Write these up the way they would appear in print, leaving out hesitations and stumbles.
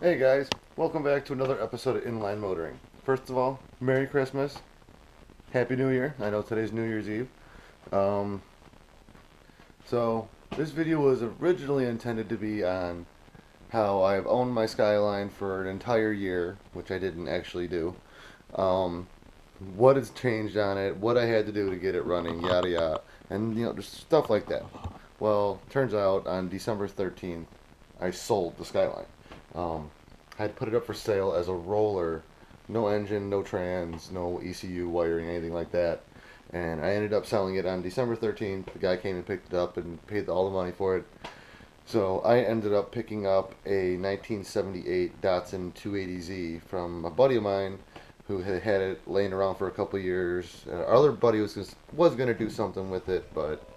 Hey guys, welcome back to another episode of Inline Motoring. First of all, Merry Christmas, Happy New Year. I know today's New Year's Eve. So this video was originally intended to be on how I've owned my Skyline for an entire year, which I didn't actually do. What has changed on it, what I had to do to get it running, yada yada, and just stuff like that. Well, turns out on December 13th, I sold the Skyline. I had put it up for sale as a roller, no engine, no trans, no ECU wiring, anything like that. And I ended up selling it on December 13th. The guy came and picked it up and paid all the money for it. So I ended up picking up a 1978 Datsun 280Z from a buddy of mine who had had it laying around for a couple years. Our other buddy was going to do something with it, but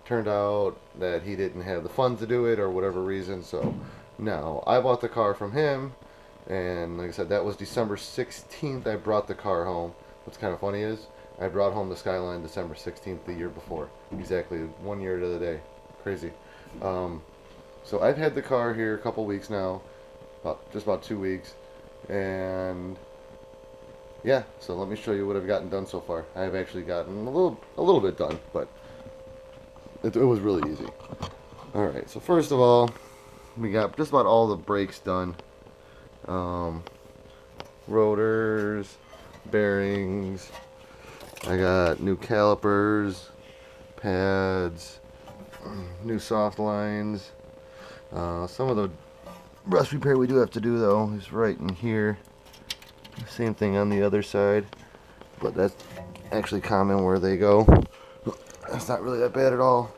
turned out that he didn't have the funds to do it or whatever reason. So no, I bought the car from him. And like I said, that was December 16th I brought the car home. What's kind of funny is I brought home the Skyline December 16th the year before. Exactly 1 year to the day. Crazy. So I've had the car here a couple weeks now. Just about 2 weeks. And yeah, so let me show you what I've gotten done so far. I've actually gotten a little bit done, but it was really easy. Alright, so first of all, we got just about all the brakes done. Rotors, bearings, I got new calipers, pads, new soft lines. Some of the rust repair we do have to do though is right in here. Same thing on the other side, but that's actually common where they go. That's not really that bad at all.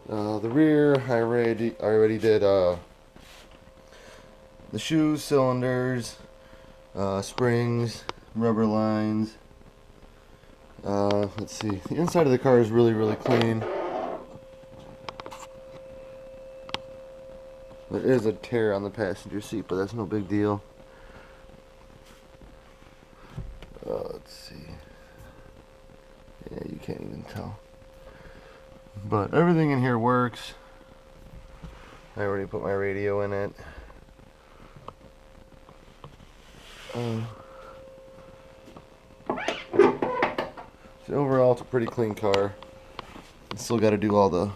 The rear, I already did the shoes, cylinders, springs, rubber lines. Let's see. The inside of the car is really clean. There is a tear on the passenger seat, but that's no big deal. Let's see. Yeah, you can't even tell. But everything in here works. I already put my radio in it. So overall, it's a pretty clean car. Still got to do all the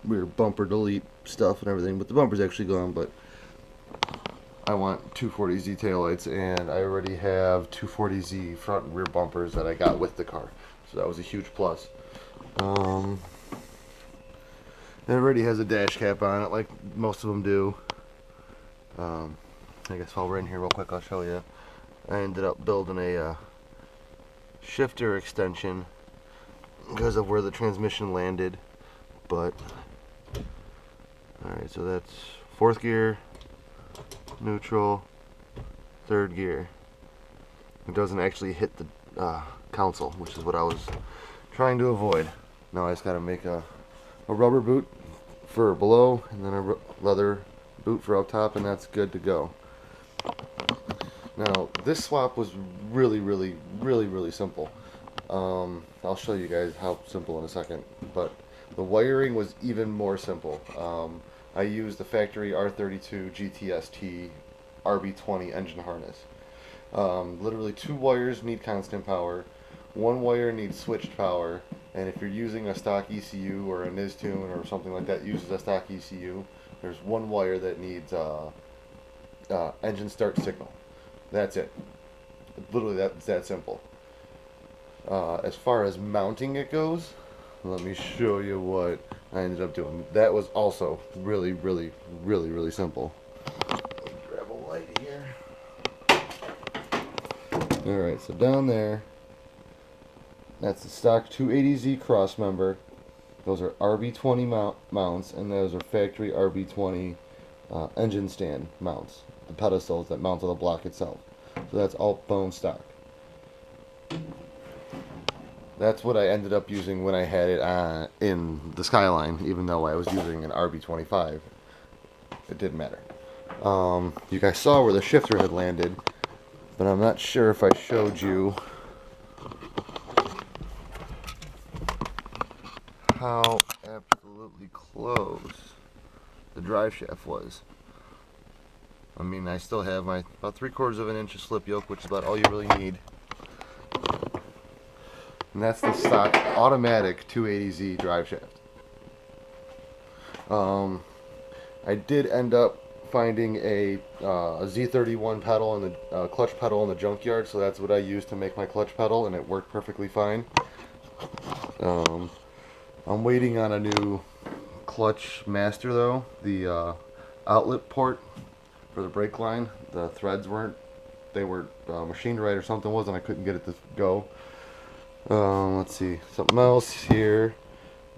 rear bumper delete stuff and everything, but the bumper's actually gone. But I want 240Z taillights, and I already have 240Z front and rear bumpers that I got with the car, so that was a huge plus. It already has a dash cap on it, like most of them do. I guess while we're in here real quick, I'll show you. I ended up building a shifter extension because of where the transmission landed. But alright, so that's fourth gear, neutral, third gear. It doesn't actually hit the console, which is what I was trying to avoid. Now I just gotta make a rubber boot for below and then a leather boot for up top, and that's good to go. Now this swap was really simple. I'll show you guys how simple in a second, but the wiring was even more simple. I used the factory R32 GTST Rb20 engine harness. Literally 2 wires need constant power, 1 wire needs switched power, and if you're using a stock ECU or a Nistune or something like that uses a stock ECU, there's 1 wire that needs engine start signal. That's it. Literally, that's that simple. As far as mounting it goes, let me show you what I ended up doing. That was also really simple. Grab a light here. Alright, so down there, that's the stock 280Z cross member. Those are Rb20 mounts, and those are factory Rb20 engine stand mounts. The pedestals that mount to the block itself. So that's all bone stock. That's what I ended up using when I had it in the Skyline, even though I was using an Rb25. It didn't matter. You guys saw where the shifter had landed, but I'm not sure if I showed you how absolutely close the drive shaft was. I mean, I still have my about 3/4 of an inch of slip yoke, which is about all you really need. And that's the stock automatic 280Z drive shaft. I did end up finding a Z31 pedal and the clutch pedal in the junkyard, so that's what I used to make my clutch pedal, and it worked perfectly fine. I'm waiting on a new clutch master though. The outlet port for the brake line, the threads weren't, they were machined right or something was, and I couldn't get it to go. Let's see, something else here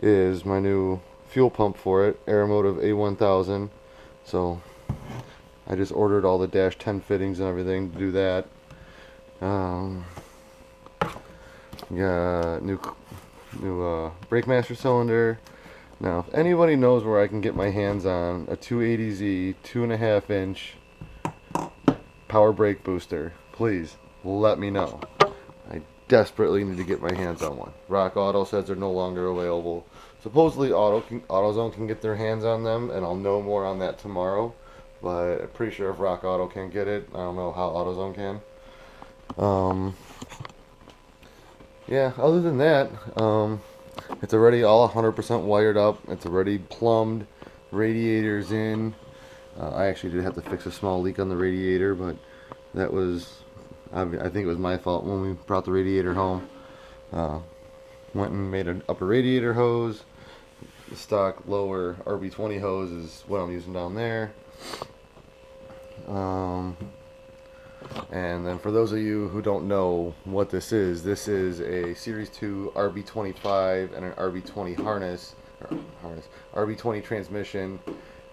is my new fuel pump for it, Aeromotive A1000. So I just ordered all the dash 10 fittings and everything to do that. Yeah, new brake master cylinder. Now, if anybody knows where I can get my hands on a 280Z 2.5 inch power brake booster, please let me know. I desperately need to get my hands on one. Rock Auto says they're no longer available. Supposedly AutoZone can get their hands on them, and I'll know more on that tomorrow. But I'm pretty sure if Rock Auto can get it, I don't know how AutoZone can. Yeah, other than that, it's already all 100% wired up. It's already plumbed. Radiator's in. I actually did have to fix a small leak on the radiator, but that was, I think it was my fault when we brought the radiator home. Went and made an upper radiator hose. The stock lower Rb20 hose is what I'm using down there. And then for those of you who don't know what this is a Series 2 Rb25 and an Rb20 Rb20 transmission,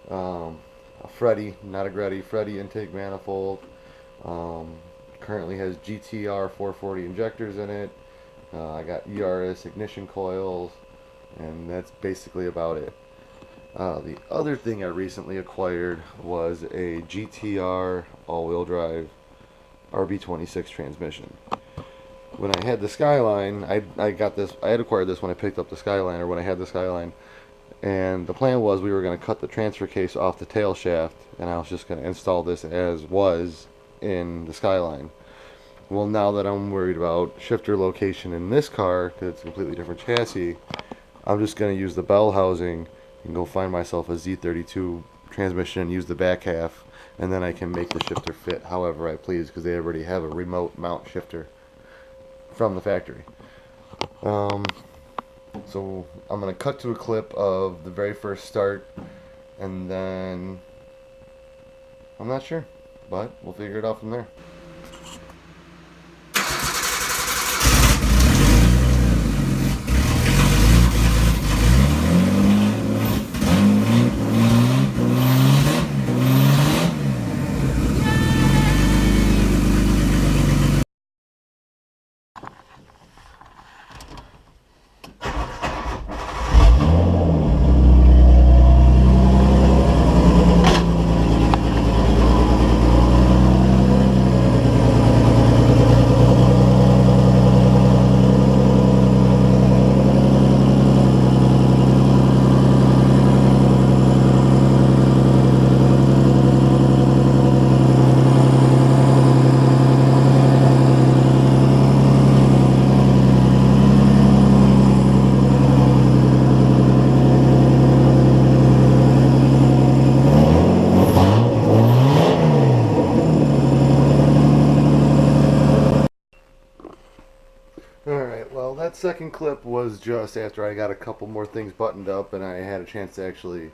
a Freddy, not a Gretty, Freddy intake manifold. Currently has GTR 440 injectors in it. I got ERS ignition coils, and that's basically about it. The other thing I recently acquired was a GTR all-wheel drive Rb26 transmission. When I had the Skyline, I got this. I had acquired this when I picked up the Skyline, or when I had the Skyline, and the plan was we were going to cut the transfer case off the tail shaft, and I was just going to install this as was in the Skyline. Well, now that I'm worried about shifter location in this car, because it's a completely different chassis, I'm just going to use the bell housing and go find myself a Z32 transmission and use the back half, and then I can make the shifter fit however I please, because they already have a remote mount shifter from the factory. So I'm going to cut to a clip of the very first start, and then I'm not sure, but we'll figure it out from there. Alright, well, that second clip was just after I got a couple more things buttoned up and I had a chance to actually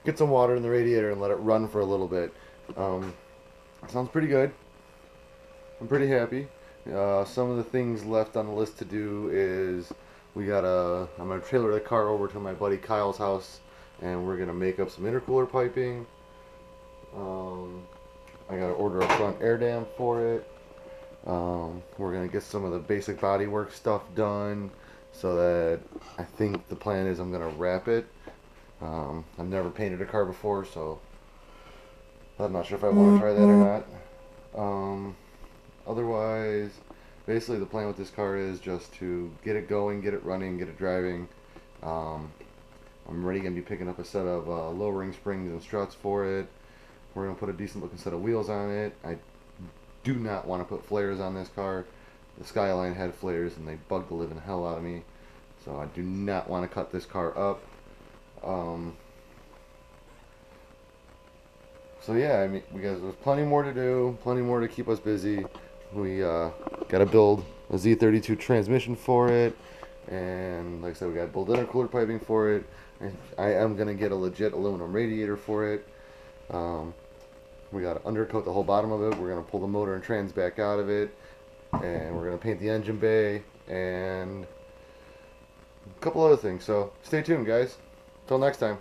get some water in the radiator and let it run for a little bit. Sounds pretty good. I'm pretty happy. Some of the things left on the list to do is I'm going to trailer the car over to my buddy Kyle's house, and we're going to make up some intercooler piping. I got to order a front air dam for it. We're going to get some of the basic bodywork stuff done, so that I think the plan is I'm going to wrap it. I've never painted a car before, so I'm not sure if I want to try that or not. Otherwise, basically the plan with this car is just to get it going, get it running, get it driving. I'm already going to be picking up a set of lowering springs and struts for it. We're going to put a decent looking set of wheels on it. I do not want to put flares on this car. The Skyline had flares and they bugged the living hell out of me. So I do not want to cut this car up. So yeah, I mean, there's plenty more to do, plenty more to keep us busy. We got to build a Z32 transmission for it, and like I said, we got to build intercooler piping for it. And I am gonna get a legit aluminum radiator for it. We got to undercoat the whole bottom of it. We're gonna pull the motor and trans back out of it, and we're gonna paint the engine bay and a couple other things. So stay tuned, guys. Till next time.